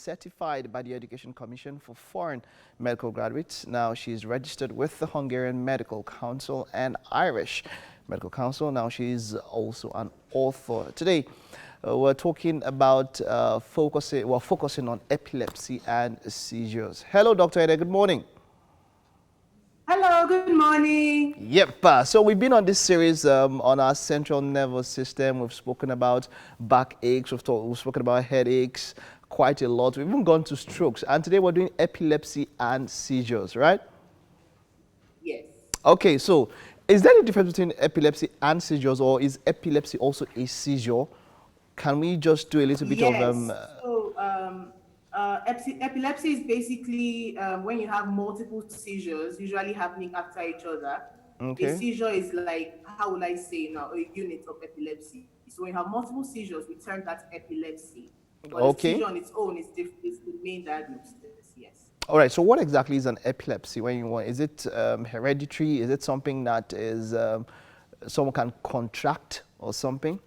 certified by the Education Commission for Foreign Medical Graduates. Now she's registered with the Hungarian Medical Council and Irish Medical Council. Now she's also an author. Today, we're talking about focusing on epilepsy and seizures. Hello, Dr. Ede. Good morning. Hello, good morning. Yep. So we've been on this series on our central nervous system. We've spoken about backaches. We've spoken about headaches quite a lot. We've even gone to strokes. And today we're doing epilepsy and seizures, right? Yes. Okay. So is there a difference between epilepsy and seizures, or is epilepsy also a seizure? Can we just do a little bit of... Epilepsy is basically when you have multiple seizures, usually happening after each other. Okay. A seizure is like, how would I say now, a unit of epilepsy. So when you have multiple seizures, we term that epilepsy. But Okay. a seizure on its own is the main diagnosis, yes. All right, so what exactly is an epilepsy? When you want, is it hereditary? Is it something that is someone can contract or something?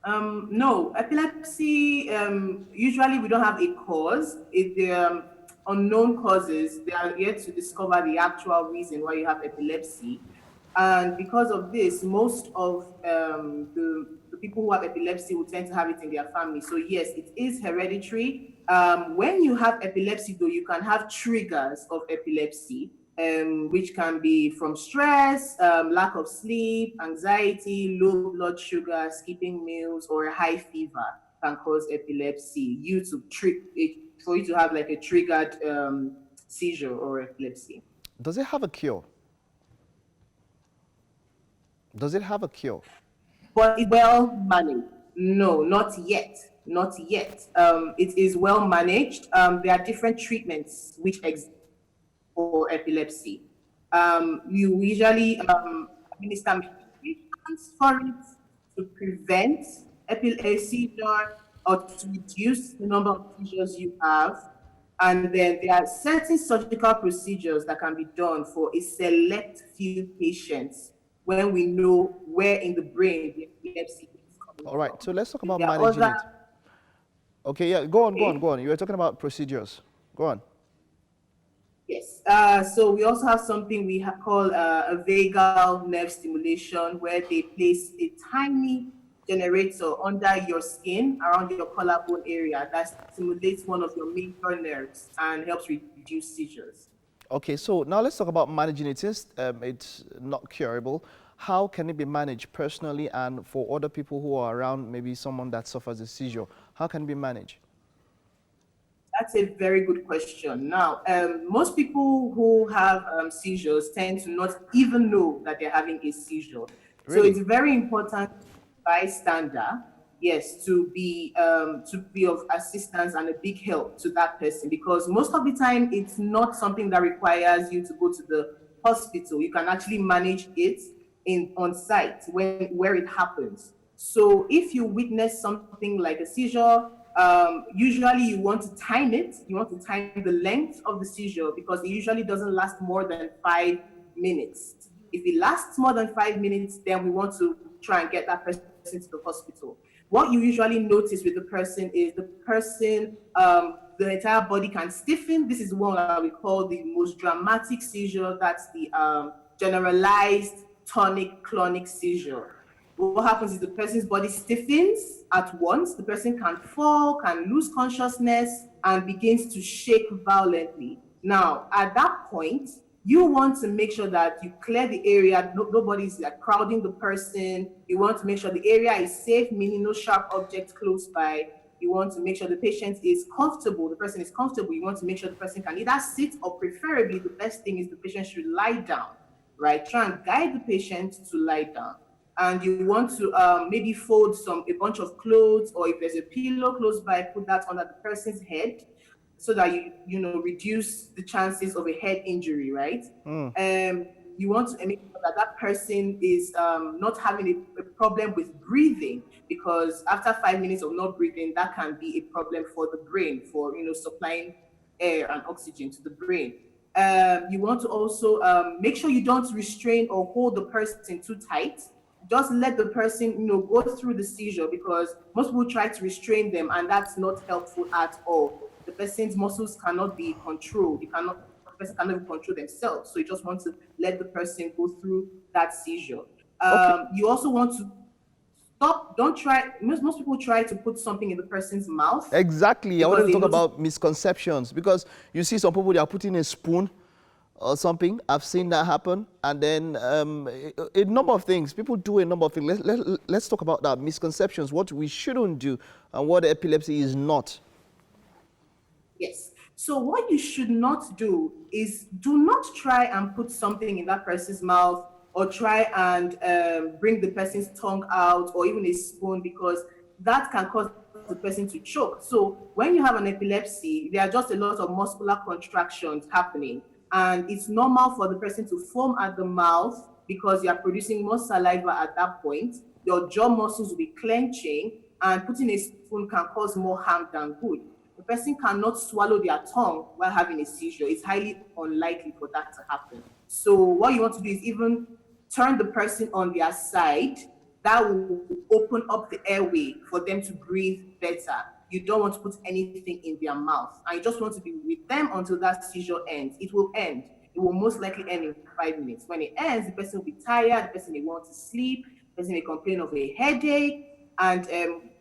No, epilepsy, usually we don't have a cause. The unknown causes, they are yet to discover the actual reason why you have epilepsy. And because of this, most of the people who have epilepsy will tend to have it in their family. So yes, it is hereditary. When you have epilepsy, though, you can have triggers of epilepsy. Which can be from stress, lack of sleep, anxiety, low blood sugar, skipping meals, or a high fever can cause epilepsy. For you to have like a triggered seizure or epilepsy. Does it have a cure? Does it have a cure? But it's well managed. No, not yet. Not yet. It is well managed. There are different treatments which exist for epilepsy. You usually administer medications for it to prevent a seizure or to reduce the number of seizures you have. And then there are certain surgical procedures that can be done for a select few patients when we know where in the brain the epilepsy is coming from. All right, so let's talk about managing it. Okay, yeah, go on. You were talking about procedures. Go on. Yes. So we also have something we call a vagal nerve stimulation, where they place a tiny generator under your skin, around your collarbone area, that stimulates one of your major nerves and helps reduce seizures. Okay, so now let's talk about managing it. Since it's not curable, how can it be managed personally and for other people who are around, maybe someone that suffers a seizure? How can it be managed? That's a very good question. Now, most people who have seizures tend to not even know that they're having a seizure. Really? So it's very important bystander, yes, to be of assistance and a big help to that person, because most of the time it's not something that requires you to go to the hospital. You can actually manage it on site where it happens. So if you witness something like a seizure, usually you want to time it. You want to time the length of the seizure, because it usually doesn't last more than 5 minutes. If it lasts more than 5 minutes, then we want to try and get that person to the hospital. What you usually notice with the person is the entire body can stiffen. This is one that we call the most dramatic seizure. That's the generalized tonic-clonic seizure. What happens is the person's body stiffens at once. The person can fall, can lose consciousness, and begins to shake violently. Now, at that point, you want to make sure that you clear the area. Nobody's like crowding the person. You want to make sure the area is safe, meaning no sharp objects close by. You want to make sure the patient is comfortable. The person is comfortable. You want to make sure the person can either sit, or preferably the best thing is the patient should lie down, right? Try and guide the patient to lie down. And you want to maybe fold a bunch of clothes, or if there's a pillow close by, put that under the person's head, so that you reduce the chances of a head injury, right? You want to make sure that person is not having a problem with breathing, because after 5 minutes of not breathing, that can be a problem for the brain, for supplying air and oxygen to the brain. You want to also make sure you don't restrain or hold the person too tight. just let the person, go through the seizure, because most people try to restrain them, and that's not helpful at all. The person's muscles cannot be controlled. The person cannot even control themselves. So you just want to let the person go through that seizure. Okay. You also want to stop. Don't try. Most people try to put something in the person's mouth Exactly. I wanted because to they talk notice. about misconceptions because you see some people, they are putting a spoon or something. I've seen that happen. And then a number of things. People do a number of things. Let's talk about that. Misconceptions, what we shouldn't do and what epilepsy is not. Yes. So what you should not do is do not try and put something in that person's mouth, or try and bring the person's tongue out, or even a spoon, because that can cause the person to choke. So when you have an epilepsy, there are just a lot of muscular contractions happening, and it's normal for the person to foam at the mouth because you are producing more saliva at that point. Your jaw muscles will be clenching, and putting a spoon can cause more harm than good. The person cannot swallow their tongue while having a seizure. It's highly unlikely for that to happen. So what you want to do is even turn the person on their side. That will open up the airway for them to breathe better. You don't want to put anything in their mouth. And you just want to be with them until that seizure ends. It will end. It will most likely end in 5 minutes. When it ends, the person will be tired, the person may want to sleep, the person may complain of a headache. And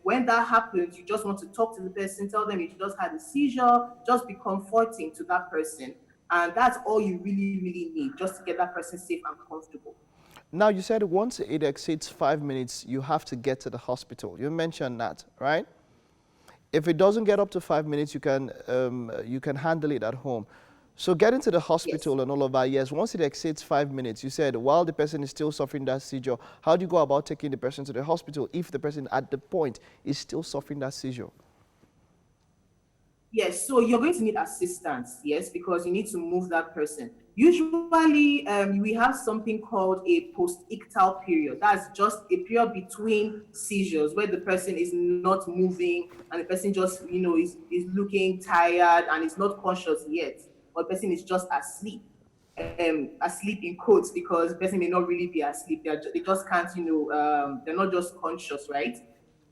when that happens, you just want to talk to the person, tell them you just had a seizure, just be comforting to that person. And that's all you really, really need, just to get that person safe and comfortable. Now, you said once it exceeds 5 minutes, you have to get to the hospital. You mentioned that, right? If it doesn't get up to 5 minutes, you can handle it at home. So getting to the Yes. hospital and all of that, yes, once it exceeds 5 minutes, you said while the person is still suffering that seizure, how do you go about taking the person to the hospital if the person at the point is still suffering that seizure? Yes, so you're going to need assistance, yes, because you need to move that person. Usually, we have something called a post-ictal period. That's just a period between seizures where the person is not moving and the person just, is looking tired and is not conscious yet, or the person is just asleep. Asleep in quotes, because the person may not really be asleep. They just can't, they're not just conscious, right?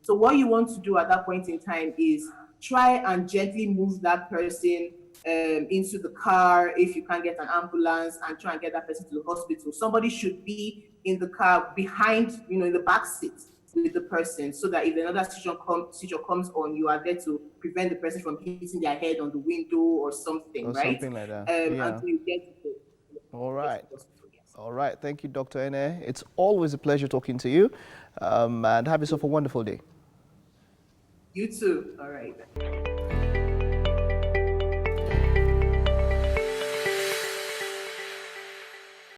So what you want to do at that point in time is try and gently move that person into the car if you can't get an ambulance, and try and get that person to the hospital. Somebody should be in the car behind, in the back seat with the person, so that if another seizure comes on, you are there to prevent the person from hitting their head on the window or something, Or right? something like that. Yeah. Until you All get to right. the hospital, yes. All right. Thank you, Dr. Ene. It's always a pleasure talking to you. And have yourself a wonderful day. You too. All right.